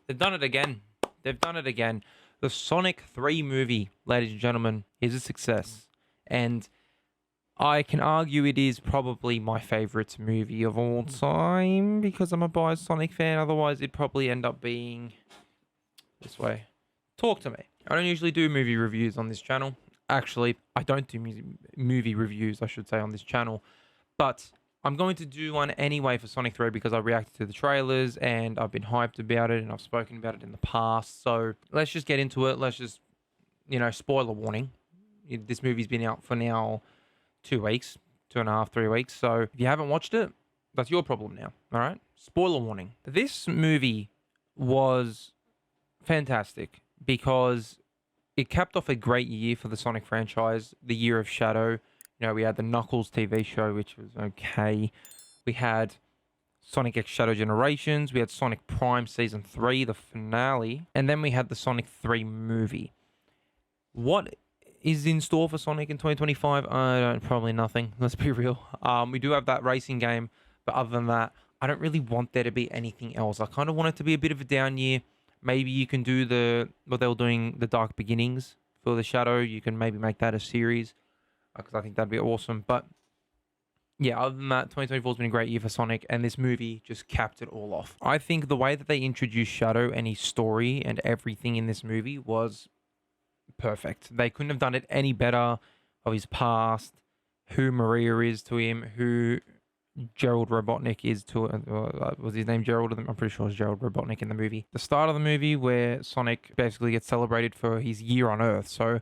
They've done it again. They've done it again. The Sonic 3 movie, ladies and gentlemen, is a success. And I can argue it is probably my favorite movie of all time because I'm a biased Sonic fan. Otherwise, it'd probably end up being this way. Talk to me. I don't usually do movie reviews on this channel. Actually, I don't do movie reviews, I should say, on this channel. But I'm going to do one anyway for Sonic 3 because I reacted to the trailers and I've been hyped about it and I've spoken about it in the past. So let's just get into it. Let's just, spoiler warning. This movie's been out for now 2 weeks, 2.5, 3 weeks. So if you haven't watched it, that's your problem now. All right. Spoiler warning. This movie was fantastic because it capped off a great year for the Sonic franchise, the year of Shadow. We had the Knuckles TV show, which was okay. We had Sonic X Shadow Generations. We had Sonic Prime Season 3, the finale. And then we had the Sonic 3 movie. What is in store for Sonic in 2025? Probably nothing. Let's be real. We do have that racing game. But other than that, I don't really want there to be anything else. I kind of want it to be a bit of a down year. Maybe you can do what they were doing, the Dark Beginnings for the Shadow. You can maybe make that a series. Because I think that'd be awesome. But yeah, other than that, 2024 has been a great year for Sonic, and this movie just capped it all off. I think the way that they introduced Shadow and his story and everything in this movie was perfect. They couldn't have done it any better, of his past, who Maria is to him, who Gerald Robotnik is to... was his name Gerald? I'm pretty sure it's Gerald Robotnik in the movie. The start of the movie where Sonic basically gets celebrated for his year on Earth, so...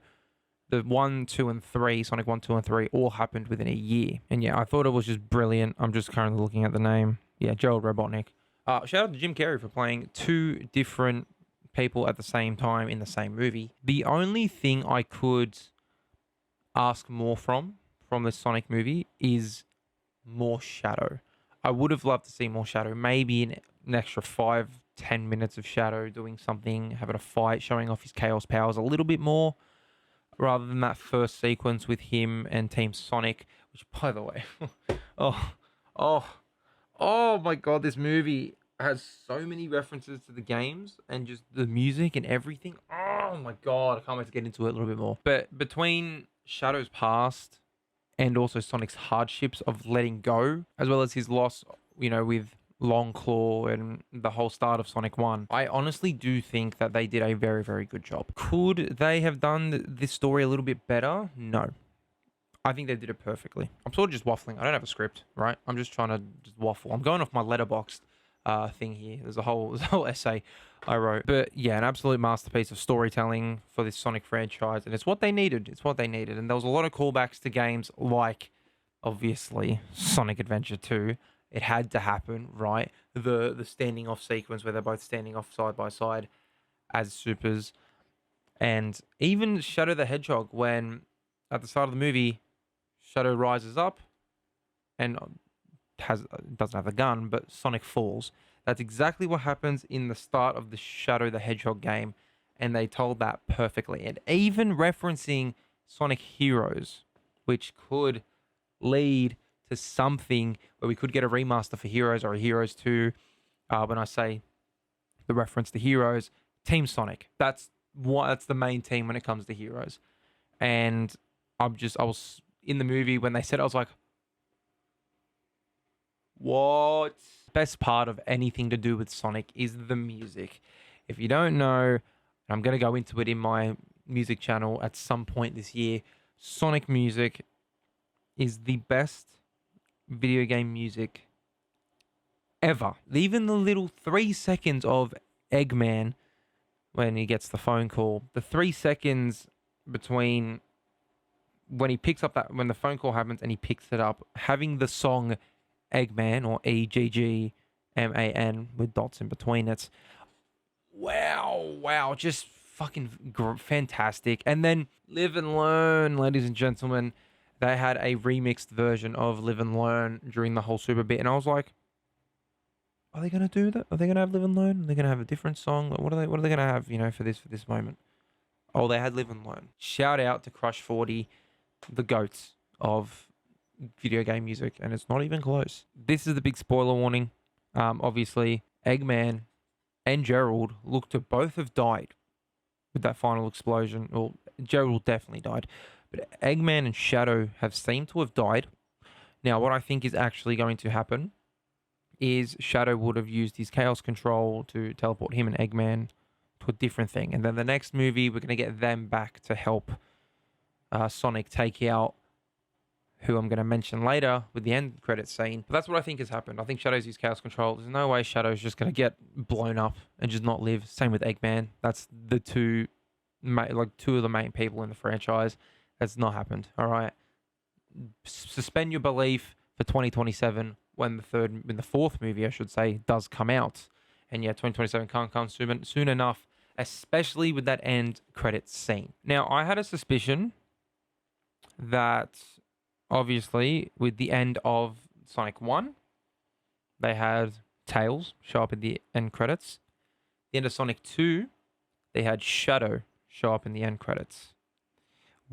The 1, 2, and 3, Sonic 1, 2, and 3, all happened within a year. And yeah, I thought it was just brilliant. I'm just currently looking at the name. Yeah, Gerald Robotnik. Shout out to Jim Carrey for playing 2 different people at the same time in the same movie. The only thing I could ask more from this Sonic movie is more Shadow. I would have loved to see more Shadow. Maybe an extra 5-10 minutes of Shadow doing something, having a fight, showing off his Chaos powers a little bit more. Rather than that first sequence with him and Team Sonic, which, by the way, oh my god, this movie has so many references to the games and just the music and everything. Oh my god, I can't wait to get into it a little bit more. But between Shadow's past and also Sonic's hardships of letting go, as well as his loss, with Long Claw and the whole start of Sonic 1, I honestly do think that they did a very, very good job. Could they have done this story a little bit better? No. I think they did it perfectly. I'm sort of just waffling. I don't have a script, right? I'm just trying to just waffle. I'm going off my Letterboxd thing here. There's a whole essay I wrote. But yeah, an absolute masterpiece of storytelling for this Sonic franchise. And it's what they needed. It's what they needed. And there was a lot of callbacks to games like, obviously, Sonic Adventure 2. It had to happen, right? The standing off sequence where they're both standing off side by side as supers. And even Shadow the Hedgehog, when at the start of the movie, Shadow rises up and doesn't have a gun, but Sonic falls. That's exactly what happens in the start of the Shadow the Hedgehog game. And they told that perfectly. And even referencing Sonic Heroes, which could lead to something where we could get a remaster for Heroes or a Heroes 2. When I say the reference to Heroes, Team Sonic. That's the main team when it comes to Heroes. And I was in the movie when they said it, I was like, what? Best part of anything to do with Sonic is the music. If you don't know, I'm going to go into it in my music channel at some point this year, Sonic music is the best video game music ever. Even the little 3 seconds of Eggman when he gets the phone call, the 3 seconds between when he picks up when the phone call happens and he picks it up, having the song Eggman or Eggman with dots in between, it's wow, just fucking fantastic. And then Live and Learn, ladies and gentlemen. They had a remixed version of Live and Learn during the whole Super bit, and I was like, are they gonna do that? Are they gonna have Live and Learn? Are they gonna have a different song? What are they gonna have, for this moment? Oh, they had Live and Learn. Shout out to Crush 40, the goats of video game music, and it's not even close. This is the big spoiler warning. Obviously, Eggman and Gerald look to both have died with that final explosion. Well, Gerald definitely died, but Eggman and Shadow have seemed to have died. Now, what I think is actually going to happen is Shadow would have used his Chaos Control to teleport him and Eggman to a different thing. And then the next movie, we're going to get them back to help Sonic take out who I'm going to mention later with the end credit scene. But that's what I think has happened. I think Shadow's used Chaos Control. There's no way Shadow's just going to get blown up and just not live. Same with Eggman. That's the two of the main people in the franchise. That's not happened. All right. Suspend your belief for 2027 when the fourth movie, I should say, does come out. And yeah, 2027 can't come soon enough, especially with that end credits scene. Now, I had a suspicion that obviously with the end of Sonic 1, they had Tails show up in the end credits. The end of Sonic 2, they had Shadow show up in the end credits.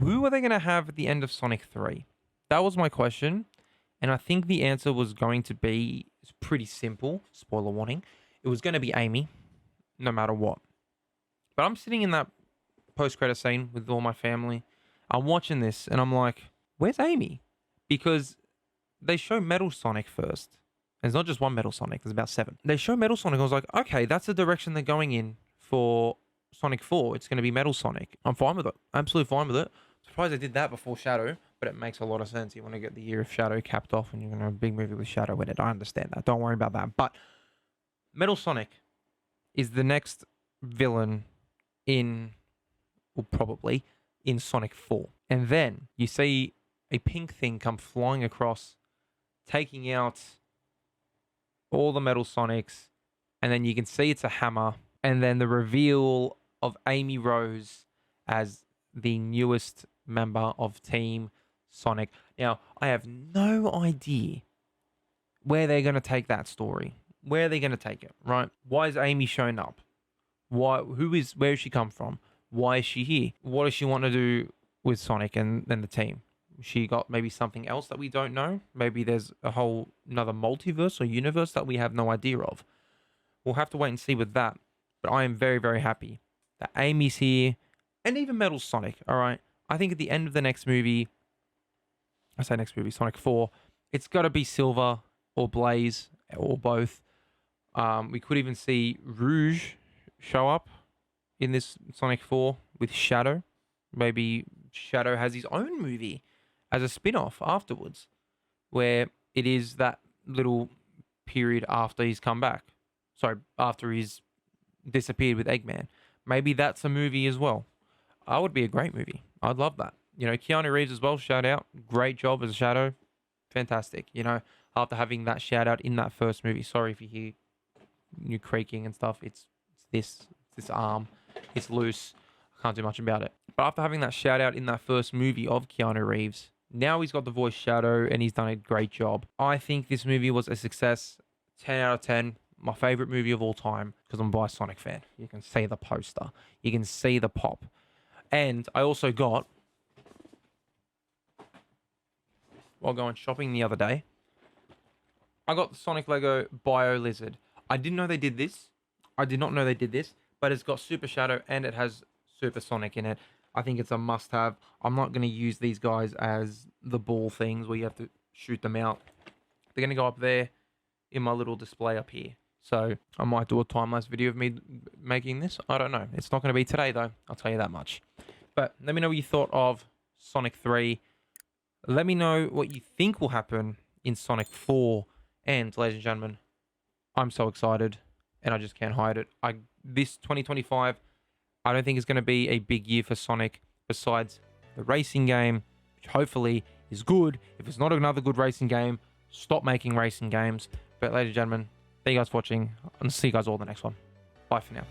Who are they going to have at the end of Sonic 3? That was my question. And I think the answer was going to be pretty simple. Spoiler warning. It was going to be Amy, no matter what. But I'm sitting in that post-credit scene with all my family. I'm watching this and I'm like, where's Amy? Because they show Metal Sonic first. There's not just one Metal Sonic. There's about 7. They show Metal Sonic. I was like, okay, that's the direction they're going in for Sonic 4. It's going to be Metal Sonic. I'm fine with it. Absolutely fine with it. Surprised they did that before Shadow, but it makes a lot of sense. You want to get the year of Shadow capped off and you're going to have a big movie with Shadow in it. I understand that. Don't worry about that. But Metal Sonic is the next villain probably in Sonic 4. And then you see a pink thing come flying across, taking out all the Metal Sonics, and then you can see it's a hammer, and then the reveal of Amy Rose as the newest member of Team Sonic. Now, I have no idea where they're going to take that story. Where are they going to take it, right? Why is Amy showing up? Where has she come from? Why is she here? What does she want to do with Sonic and the team? She got maybe something else that we don't know. Maybe there's a whole another multiverse or universe that we have no idea of. We'll have to wait and see with that. But I am very, very happy that Amy's here and even Metal Sonic, all right? I think at the end of the next movie, Sonic 4, it's got to be Silver or Blaze or both. We could even see Rouge show up in this Sonic 4 with Shadow. Maybe Shadow has his own movie as a spin-off afterwards, where it is that little period after he's come back. Sorry, after he's disappeared with Eggman. Maybe that's a movie as well. That would be a great movie. I'd love that. You know, Keanu Reeves as well, shout out. Great job as Shadow. Fantastic. You know, after having that shout out in that first movie. Sorry if you hear new creaking and stuff. It's this arm. It's loose. I can't do much about it. But after having that shout out in that first movie of Keanu Reeves, now he's got the voice Shadow and he's done a great job. I think this movie was a success. 10 out of 10. My favorite movie of all time because I'm a biased Sonic fan. You can see the poster. You can see the pop. And I also got, while going shopping the other day, I got the Sonic Lego Bio Lizard. I didn't know they did this. I did not know they did this, but it's got Super Shadow and it has Super Sonic in it. I think it's a must-have. I'm not going to use these guys as the ball things where you have to shoot them out. They're going to go up there in my little display up here. So I might do a time-lapse video of me making this. I don't know. It's not going to be today, though. I'll tell you that much. But let me know what you thought of Sonic 3. Let me know what you think will happen in Sonic 4. And, ladies and gentlemen, I'm so excited. And I just can't hide it. This 2025, I don't think is going to be a big year for Sonic. Besides the racing game, which hopefully is good. If it's not another good racing game, stop making racing games. But, ladies and gentlemen, thank you guys for watching. And see you guys all in the next one. Bye for now.